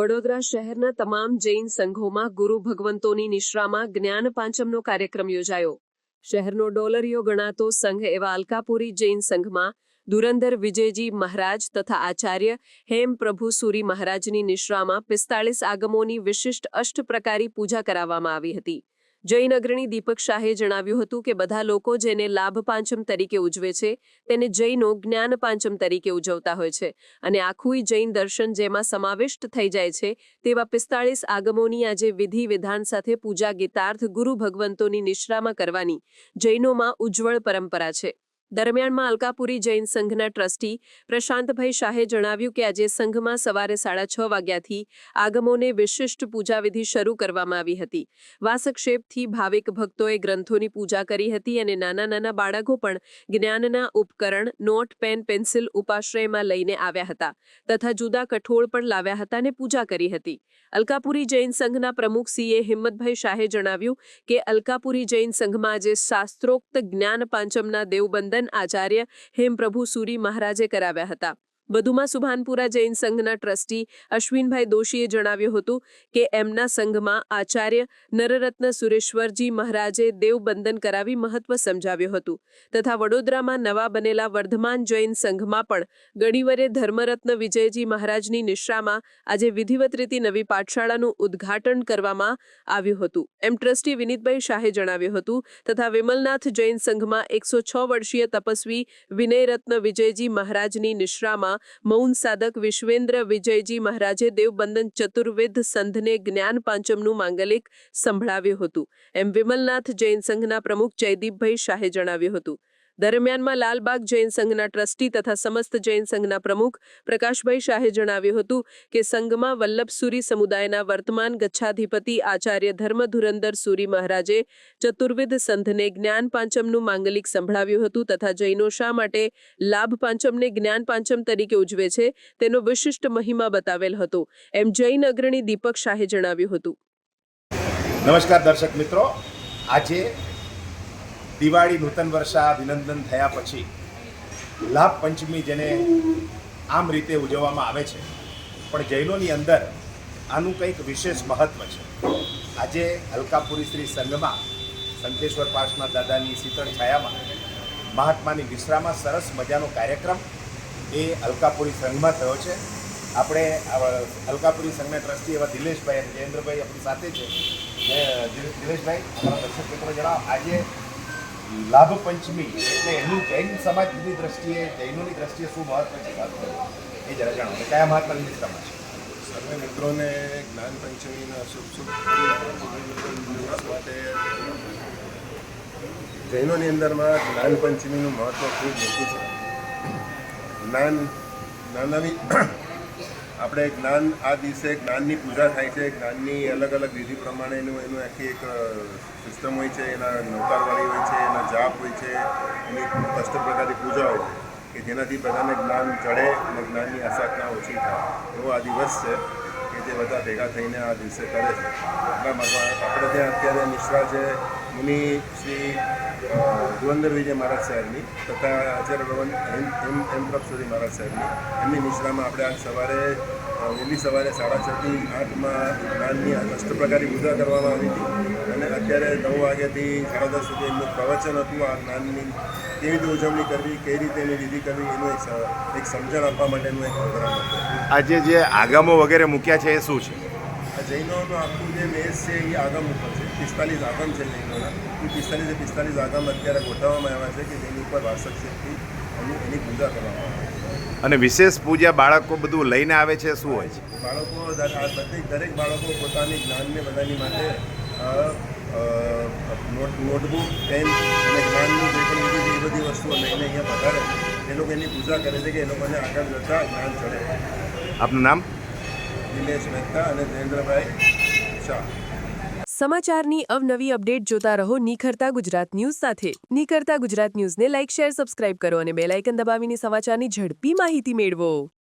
વડોદરા શહેરના તમામ જૈન સંઘોમાં ગુરુ ભગવંતોની નિશ્રામાં જ્ઞાન પાંચમનો કાર્યક્રમ યોજાયો. શહેરનો ડોલરિયો ગણાતો સંઘ એવા અલકાપુરી જૈન સંઘમાં ધુરંધર વિજયજી મહારાજ તથા આચાર્ય હેમ પ્રભુ સુરી મહારાજની નિશ્રામાં 45 આગમોની વિશિષ્ટ અષ્ટપ્રકારી પૂજા કરાવવામાં આવી હતી. જૈન અગ્રણી દીપક શાહે જણાવ્યું હતું કે બધા લોકો જેને લાભ પાંચમ તરીકે ઉજવે છે તેને જૈનો જ્ઞાન પાંચમ તરીકે ઉજવતા હોય છે અને આખું જૈન દર્શન જેમાં સમાવિષ્ટ થઈ જાય છે તેવા 45 આગમોની આજે વિધિ વિધાન સાથે પૂજા ગીતાર્થ ગુરુ ભગવંતોની નિશ્રામાં કરવાની જૈનોમાં ઉજ્જવળ પરંપરા છે. દરમિયાનમાં અલકાપુરી જૈન સંઘના ટ્રસ્ટી પ્રશાંતભાઈ શાહે જણાવ્યું કે આજે સંઘમાં સવારે 6:30 વાગ્યાથી આગમોને વિશિષ્ટ પૂજાવિધિ શરૂ કરવામાં આવી હતી. વાસક્ષેપથી ભાવિક ભક્તોએ ગ્રંથોની પૂજા કરી હતી અને નાના નાના બાળકો પણ જ્ઞાનના ઉપકરણ નોટ પેન પેન્સિલ ઉપાશ્રયમાં લઈને આવ્યા હતા તથા જુદા કઠોળ પણ લાવ્યા હતા અને પૂજા કરી હતી. અલકાપુરી જૈન સંઘના પ્રમુખ સીએ હિંમતભાઈ શાહે જણાવ્યું કે અલકાપુરી જૈન સંઘમાં આજે શાસ્ત્રોક્ત જ્ઞાન પાંચમના દેવબંધન આચાર્ય હેમપ્રભુ સુરી મહારાજે કરાવ્યા હતા. વધુમાં સુભાનપુરા જૈન સંઘના ટ્રસ્ટી અશ્વિનભાઈ દોશીએ જણાવ્યું હતું કે એમના સંઘમાં આચાર્ય નરરત્ન સુરેશ્વરજી મહારાજે દેવબંધન કરાવી મહત્વ સમજાવ્યું હતું તથા વડોદરામાં નવા બનેલા વર્ધમાન જૈન સંઘમાં પણ ગણિવરે ધર્મરત્ન વિજયજી મહારાજની નિશ્રામાં આજે વિધિવત રીતે નવી પાઠશાળાનું ઉદ્ઘાટન કરવામાં આવ્યું હતું એમ ટ્રસ્ટી વિનીતભાઈ શાહે જણાવ્યું હતું તથા વિમલનાથ જૈન સંઘમાં 106 વર્ષીય તપસ્વી વિનયરત્ન વિજયજી મહારાજની નિશ્રામાં મૌન સાધક વિશ્વેન્દ્ર વિજયજી મહારાજે દેવબંધન ચતુર્વેદ સંધને જ્ઞાન પાંચમનું માંગલિક સંભળાવ્યું હતું એમ વિમલનાથ જૈન સંઘના પ્રમુખ જયદીપભાઈ શાહે જણાવ્યું હતું. દરમિયાનમાં લાલબાગ જૈન સંઘના ટ્રસ્ટી તથા સમસ્ત જૈન સંઘના પ્રમુખ પ્રકાશભાઈ શાહે જણાવ્યું હતું કે સંઘમાં વલ્લભસુરી સમુદાયના વર્તમાન ગચ્છાધિપતિ આચાર્ય ધર્મ ધુરંધર સુરી મહારાજે ચતુર્વિધ સંધને જ્ઞાન પાંચમનું માંગલિક સંભળાવ્યું હતું તથા જૈનો શા માટે લાભ પાંચમને જ્ઞાન પાંચમ તરીકે ઉજવે છે તેનો વિશિષ્ટ મહિમા બતાવેલ હતો એમ જૈન અગ્રણી દીપક શાહે જણાવ્યું હતું. નમસ્કાર દર્શક મિત્રો, આજે દિવાળી નૂતન વર્ષા અભિનંદન થયા પછી લાભ પંચમી જેને આમ રીતે ઉજવવામાં આવે છે પણ જૈનોની અંદર આનું કંઈક વિશેષ મહત્ત્વ છે. આજે અલકાપુરી શ્રી સંઘમાં શંખેશ્વર પાર્શના દાદાની શીતળ છાયામાં મહાત્માની વિશ્રામાં સરસ મજાનો કાર્યક્રમ એ અલકાપુરી સંઘમાં થયો છે. આપણે અલકાપુરી સંઘના ટ્રસ્ટી એવા દિલેશભાઈ અને જયેન્દ્રભાઈ આપણી સાથે છે. દિલેશભાઈ, અમારા દર્શક મિત્રો જણાવો, આજે લાભ પંચમી એટલે એનું જૈન સમાજની દ્રષ્ટિએ જૈનોની દ્રષ્ટિએ શું મહત્વ છે એ જરા જણાવો. કયા મહાત્માની નિશ્રામાં છે? સર્વે મિત્રોને જ્ઞાન પંચમીના શુભ દિવસ માટે જૈનોની અંદરમાં જ્ઞાન પંચમીનું મહત્ત્વ ખૂબ મોટું છે. જ્ઞાનની આપણે જ્ઞાન આ દિવસે જ્ઞાનની પૂજા થાય છે. જ્ઞાનની અલગ અલગ વિધિ પ્રમાણેનું એનું આખી એક સિસ્ટમ હોય છે. એના નવતારવાળી હોય છે, એના જાપ હોય છે, એની અષ્ટ પ્રકારની પૂજા હોય છે કે જેનાથી બધાને જ્ઞાન ચડે અને જ્ઞાનની આસક્તતા ઓછી થાય એવો આ દિવસ છે કે જે બધા ભેગા થઈને આ દિવસે કરે છે. એટલા માટે આપણે ત્યાં અત્યારે નિશ્રા છે મુનિ શ્રી ધુરંધર વિજય મહારાજ સાહેબની તથા આચાર્ય ભગવાન હેમપ્રભુ સુરી મહારાજ સાહેબની એમની નિશ્રામાં આપણે આજ સવારે વહેલી સવારે 6:30 થી 8 જ્ઞાનની અષ્ટપ્રકારની પૂજા કરવામાં આવી હતી અને અત્યારે 9 વાગ્યાથી 10:30 સુધી એમનું પ્રવચન હતું. આ જ્ઞાનની કેવી રીતે ઉજવણી કરવી, કઈ રીતે એની વિધિ કરવી એનું એક સમજણ આપવા માટેનું એક પ્રોગ્રામ હતો. આજે જે આગમો વગેરે મૂક્યા છે એ શું છે? જૈનોનું આખું જે મેસ છે એ આગમ ઉપર છે. 45 આગમ છે જૈનોના. એ 45 આગમ અત્યારે ગોઠવવામાં આવ્યા છે કે જેની ઉપર વાસક્ષેપથી એની પૂજા કરવામાં આવે છે. અને વિશેષ પૂજા બાળકો બધું લઈને આવે છે, શું હોય છે? બાળકો દરેક બાળકો પોતાની જ્ઞાનને બધાની માટે નોટબુક, પેન અને જ્ઞાનની જે પણ વિધિ એ બધી વસ્તુઓ લઈને અહીંયા પધારે એ લોકો એની પૂજા કરે છે કે એ લોકોને આગળ જતાં જ્ઞાન ચડે. આપનું નામ? દિનેશ મહેતા અને જયેન્દ્રભાઈ શાહ. સમાચારની અવનવી અપડેટ જોતા રહો નિખરતા ગુજરાત ન્યૂઝ સાથે. નિખરતા ગુજરાત ન્યૂઝને લાઇક, શેર, સબસ્ક્રાઇબ કરો અને બેલ આઇકન દબાવીને સમાચારની ઝડપી માહિતી મેળવો.